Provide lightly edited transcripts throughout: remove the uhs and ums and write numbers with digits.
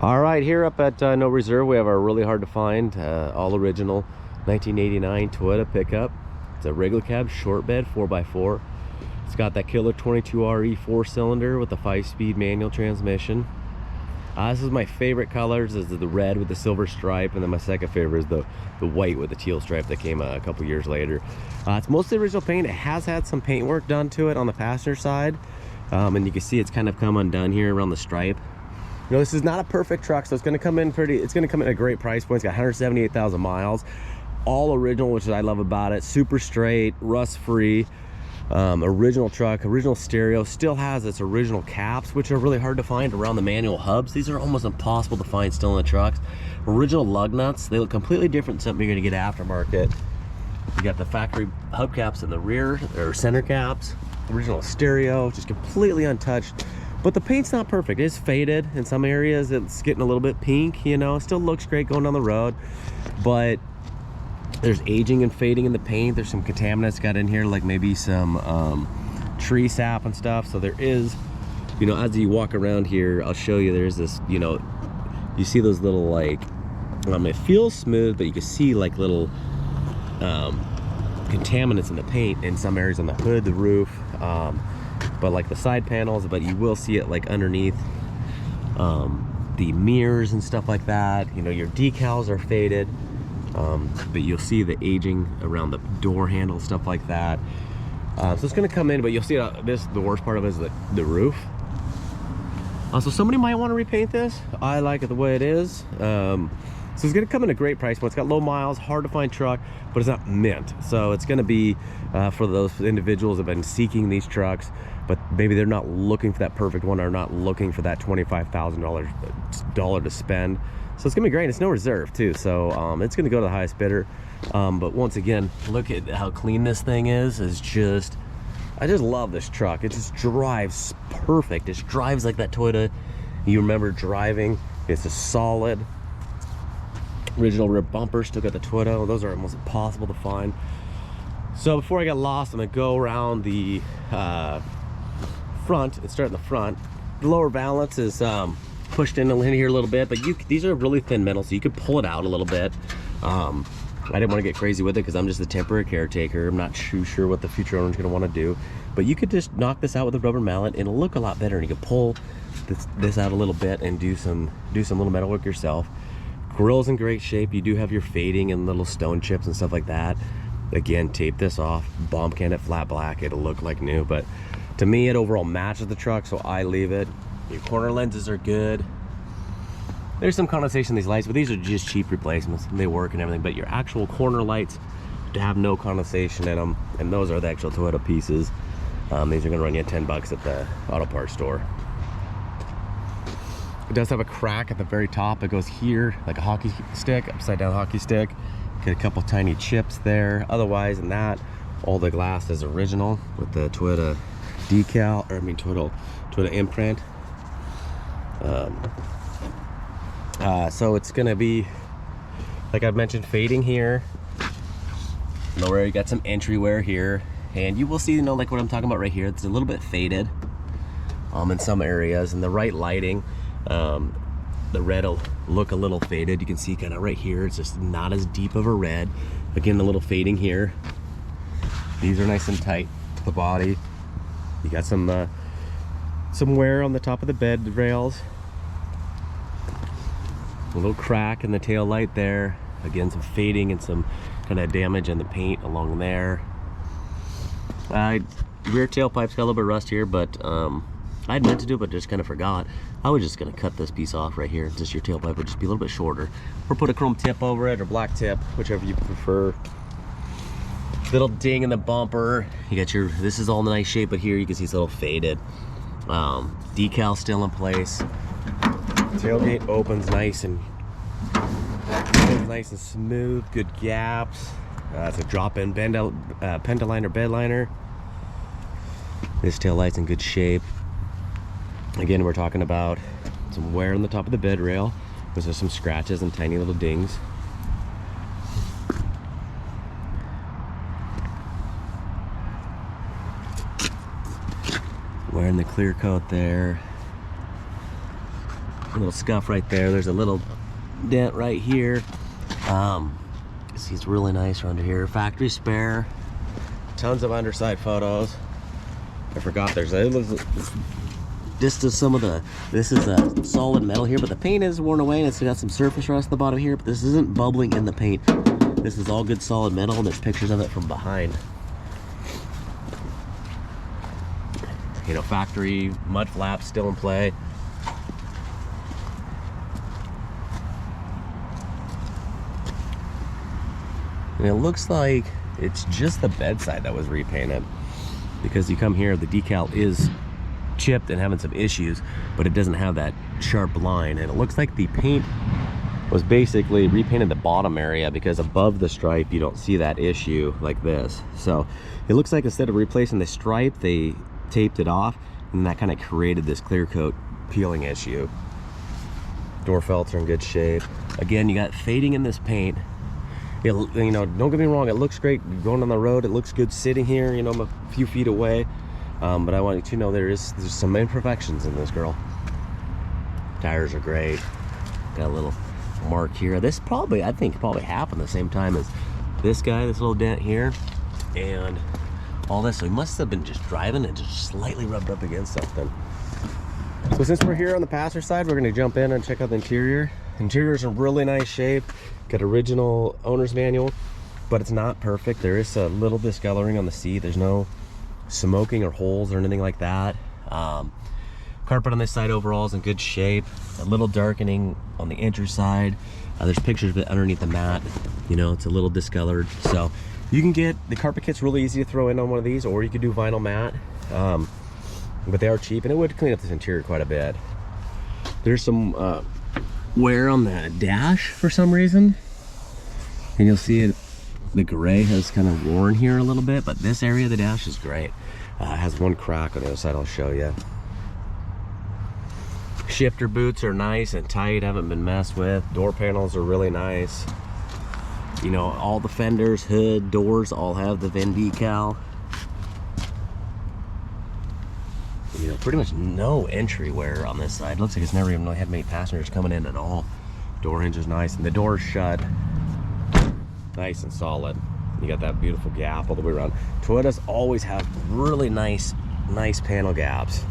All right, here up at No Reserve, we have our really hard to find, all original 1989 Toyota pickup. It's a regular cab, short bed, 4x4. It's got that killer 22RE 4-cylinder with a 5-speed manual transmission. This is my favorite colors, is the red with the silver stripe, and then my second favorite is the white with the teal stripe that came a couple years later. It's mostly original paint. It has had some paint work done to it on the passenger side, and you can see it's kind of come undone here around the stripe. You know, this is not a perfect truck, so it's going to come in at a great price point. It's got 178,000 miles, all original, which I love about it. Super straight, rust free, original truck, original stereo. Still has its original caps, which are really hard to find around the manual hubs. These are almost impossible to find still in the trucks. Original lug nuts. They look completely different than something you're going to get aftermarket. You got the factory hubcaps in the rear, or center caps. Original stereo, just completely untouched. But the paint's not perfect. It's faded in some areas. It's getting a little bit pink, you know. It still looks great going down the road, but there's aging and fading in the paint. There's some contaminants got in here, like maybe some tree sap and stuff. So there is, you know, as you walk around here, I'll show you, there's this, you know, you see those little, like, it feels smooth, but you can see like little contaminants in the paint in some areas on the hood, the roof, but like the side panels. But you will see it like underneath the mirrors and stuff like that. You know, your decals are faded, but you'll see the aging around the door handle, stuff like that. So it's going to come in, but you'll see the worst part of it is the roof. So somebody might want to repaint this. I like it the way it is. So it's going to come in a great price point. It's got low miles, hard to find truck, but it's not mint. So it's going to be for those individuals that have been seeking these trucks, but maybe they're not looking for that perfect one, or not looking for that $25,000 to spend. So it's going to be great. It's no reserve too, so it's going to go to the highest bidder. But once again, look at how clean this thing is. I just love this truck. It just drives perfect. It drives like that Toyota you remember driving. It's a solid. Original rear bumpers, still got the Toyota. Those are almost impossible to find. So before I get lost, I'm gonna go around the front and start in the front. The lower valance is pushed in here a little bit, but these are really thin metal, so you could pull it out a little bit. I didn't want to get crazy with it because I'm just a temporary caretaker. I'm not too sure what the future owner's gonna want to do, but you could just knock this out with a rubber mallet and it'll look a lot better, and you can pull this out a little bit and do some little metal work yourself. Grill's in great shape. You do have your fading and little stone chips and stuff like that. Again, tape this off, bomb can it flat black, it'll look like new, but to me it overall matches the truck, so I leave it. Your corner lenses are good. There's some condensation in these lights, but these are just cheap replacements. They work and everything, but your actual corner lights have no condensation in them, and those are the actual Toyota pieces. These are gonna run you $10 at the auto parts store. It does have a crack at the very top. It goes here like a hockey stick, upside down hockey stick. Get a couple tiny chips there. Otherwise than that, all the glass is original with the Toyota decal, or I mean Toyota imprint. So it's gonna be, like I've mentioned, fading here. Lower, you got some entry wear here, and you will see, you know, like what I'm talking about right here. It's a little bit faded in some areas, and the right lighting. The red will look a little faded. You can see kind of right here, it's just not as deep of a red. Again, a little fading here. These are nice and tight to the body. You got some wear on the top of the bed rails. A little crack in the tail light there. Again, some fading and some kind of damage in the paint along there. Rear tailpipe's got a little bit of rust here, but I had meant to do it, but just kind of forgot. I was just gonna cut this piece off right here. Just your tailpipe would just be a little bit shorter, or put a chrome tip over it, or black tip, whichever you prefer. Little ding in the bumper. You got your, this is all in nice shape, but here you can see it's a little faded. Decal still in place. Tailgate opens nice and smooth. Good gaps. It's a drop-in Pentaliner bed liner. This tail light's in good shape. Again, we're talking about some wear on the top of the bed rail. There's some scratches and tiny little dings. Wearing the clear coat there. little scuff right there. There's a little dent right here. See, it's really nice around here. Factory spare. Tons of underside photos. I forgot there's this is some of the, this is a solid metal here, but the paint is worn away and it's got some surface rust at the bottom here, but this isn't bubbling in the paint. This is all good solid metal, and there's pictures of it from behind. You know, factory mud flaps still in play. And it looks like it's just the bedside that was repainted, because you come here, the decal is chipped and having some issues, but it doesn't have that sharp line. And it looks like the paint was basically repainted the bottom area, because above the stripe you don't see that issue like this. So it looks like instead of replacing the stripe, they taped it off, and that kind of created this clear coat peeling issue. Door felts are in good shape. Again, you got fading in this paint. You know, don't get me wrong, it looks great going on the road. It looks good sitting here, you know, I'm a few feet away. But I want you to know there's some imperfections in this girl. Tires are great. Got a little mark here. This probably, I think, probably happened the same time as this guy, this little dent here, and all this. So he must have been just driving and just slightly rubbed up against something. So since we're here on the passenger side, we're going to jump in and check out the interior. Interior's in really nice shape. Got original owner's manual, but it's not perfect. There is a little discoloring on the seat. There's no smoking or holes or anything like that. Carpet on this side overall is in good shape. A little darkening on the entry side. There's pictures of it underneath the mat. You know, it's a little discolored. So you can get the carpet kit's really easy to throw in on one of these, or you could do vinyl mat. But they are cheap, and it would clean up this interior quite a bit. There's some wear on the dash for some reason, and you'll see it, the gray has kind of worn here a little bit, but this area of the dash is great. It has one crack on the other side I'll show you. Shifter boots are nice and tight, haven't been messed with. Door panels are really nice. You know, all the fenders, hood, doors all have the VIN decal. You know, pretty much no entry wear on this side. Looks like it's never even had many passengers coming in at all. Door hinge is nice, and the door's shut. Nice and solid. You got that beautiful gap all the way around. Toyotas always have really nice panel gaps.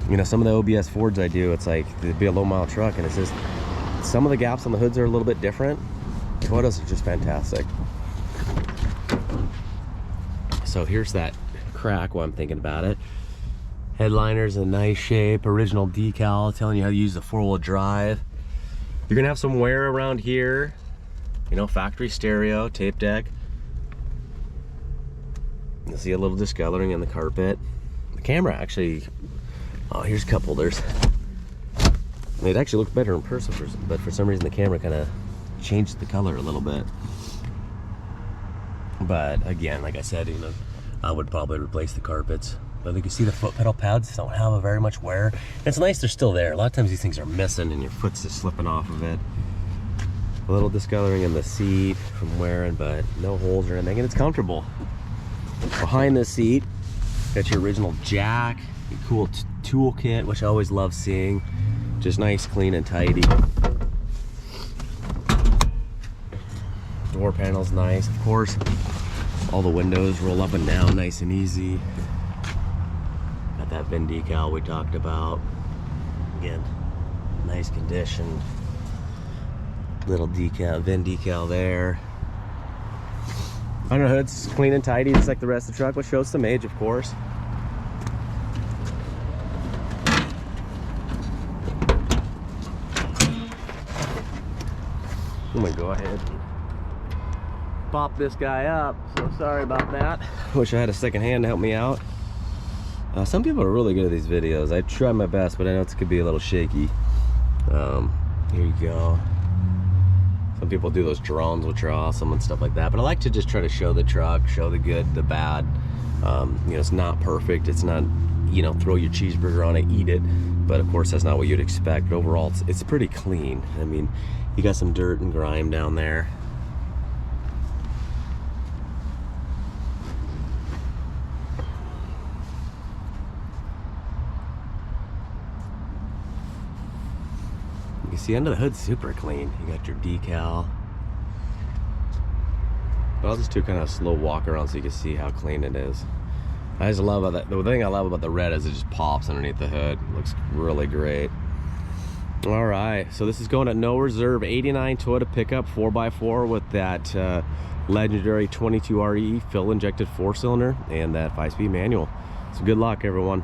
You know, some of the OBS Fords I do, it's like, it'd be a low mile truck, and it's just, some of the gaps on the hoods are a little bit different. Toyotas are just fantastic. So here's that crack while I'm thinking about it. Headliner's in nice shape, original decal, telling you how to use the 4-wheel drive. You're gonna have some wear around here. You know, factory stereo, tape deck. You'll see a little discoloring in the carpet. The camera actually, oh, here's cup holders. It actually looked better in person, but for some reason the camera kind of changed the color a little bit. But again, like I said, you know, I would probably replace the carpets. But you can see the foot pedal pads don't have very much wear. It's nice they're still there. A lot of times these things are missing and your foot's just slipping off of it. A little discoloring in the seat from wearing, but no holes or anything, and it's comfortable. Behind the seat, got your original jack, your cool tool kit, which I always love seeing. Just nice, clean, and tidy. Door panel's nice, of course. All the windows roll up and down nice and easy. Got that VIN decal we talked about. Again, nice condition. Little decal, VIN decal there. Under hood's clean and tidy, just like the rest of the truck, which shows some age, of course. I'm gonna go ahead and pop this guy up, so sorry about that. Wish I had a second hand to help me out. Some people are really good at these videos. I try my best, but I know it could be a little shaky. Here you go. Some people do those drones, which are awesome and stuff like that, but I like to just try to show the truck, show the good, the bad. You know, it's not perfect. It's not, you know, throw your cheeseburger on it, eat it, but of course that's not what you'd expect. But overall, it's pretty clean. I mean, you got some dirt and grime down there. You see under the hood, super clean. You got your decal. But I'll just do kind of a slow walk around so you can see how clean it is. I just love that. The thing I love about the red is it just pops underneath the hood. It looks really great. All right, so this is going at no reserve, 89 Toyota pickup 4x4 with that legendary 22RE fill injected 4-cylinder and that 5-speed manual. So good luck, everyone.